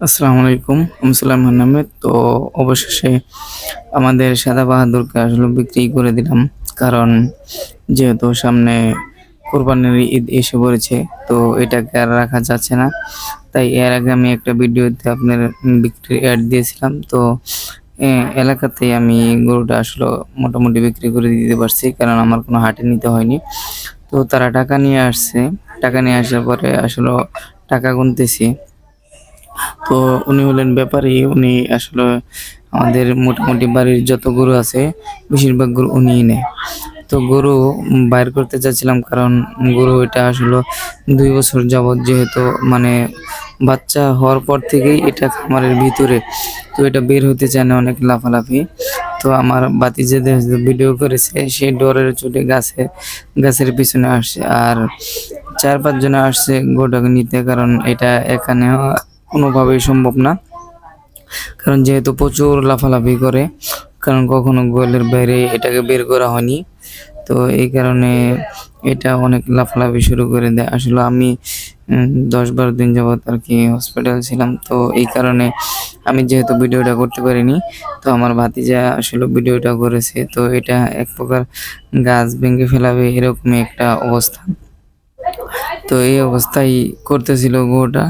আসসালামু আলাইকুম। আমি সুলাইমান আহমেদ। তো অবশেষে আমাদের সাদা বাহাদুরকে আসলে বিক্রি করে দিলাম। কারণ যেহেতু সামনে কোরবানির ঈদ এসে পড়েছে, তো এটাকে আর রাখা যাচ্ছে না। তাই এর আগে আমি একটা ভিডিওতে আপনার বিক্রির অ্যাড দিয়েছিলাম। তো এলাকাতেই আমি গরুটা আসলে মোটামুটি বিক্রি করে দিতে পারছি। কারণ আমার কোনো হাটে নিতে হয়নি। তো তারা টাকা নিয়ে আসছে। টাকা নিয়ে আসার পরে আসলে টাকা গুনতেছি। তো উনি হলেন ব্যাপারী। উনি আসলে আমাদের মোটামুটি বাড়ির যত গরু আছে বেশিরভাগ গরু উনিই নেয়। তো গরু বাইর করতে চাচ্ছিলাম, কারণ গরু এটা আসলে ২ বছর যাবৎ, যেহেতু মানে বাচ্চা হওয়ার পর থেকেই এটা খামারের ভিতরে। তো এটা বের হতে চায় না, অনেক লাফালাফি। তো আমার ভাতিজা যে ভিডিও করেছে সে ডরের চোটে গাছের পিছনে আসছে। আর ৪-৫ জনে আসছে গরুটাকে নিতে, কারণ এটা এখানে কোনোভাবেই সম্ভব না। কারণ যেহেতু প্রচুর লাফালাফি করে, কারণ কখনো গোয়ালের বাইরে এটাকে বের করা হয়নি। তো এই কারণে এটা অনেক লাফালাফি শুরু করে দেয়। আসলে আমি ১০-১২ দিন যাবৎ আরকি হসপিটাল ছিলাম। তো এই কারণে আমি যেহেতু ভিডিওটা করতে পারিনি, তো আমার ভাতিজা আসলে ভিডিওটা করেছে। তো এটা এক প্রকার গাছ ভেঙে ফেলাবে এরকমই একটা অবস্থা। তো এই অবস্থায় করতেছিল গরুটা।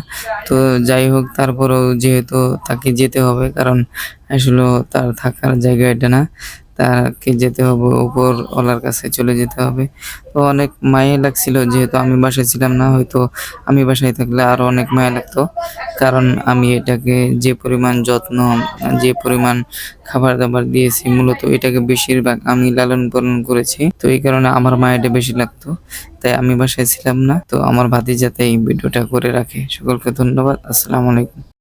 তো যাই হোক, তারপরেও যেহেতু তাকে যেতে হবে, কারণ আসলেও তার থাকার জায়গা এটা না। তাকে যেতে হবে, উপরওয়ালার কাছে চলে যেতে হবে। তো অনেক মায়া লাগছিল, যেহেতু আমি বাসায় ছিলাম না। হয়তো আমি বাসায় থাকলে আরো অনেক মায়া লাগতো। কারণ আমি এটাকে যে পরিমাণ যত্ন, যে পরিমাণ খাবার-দাবার দিয়েছি, মূলত এটাকে বেশিরভাগ আমি লালন-পালন করেছি। তো এই কারণে আমার মায়াটা বেশি লাগতো। তাই আমি বাসায় ছিলাম না। তো আমার ভাতিজা তাই এই ভিডিওটা করে রাখে। সকলকে ধন্যবাদ। আসসালামু আলাইকুম।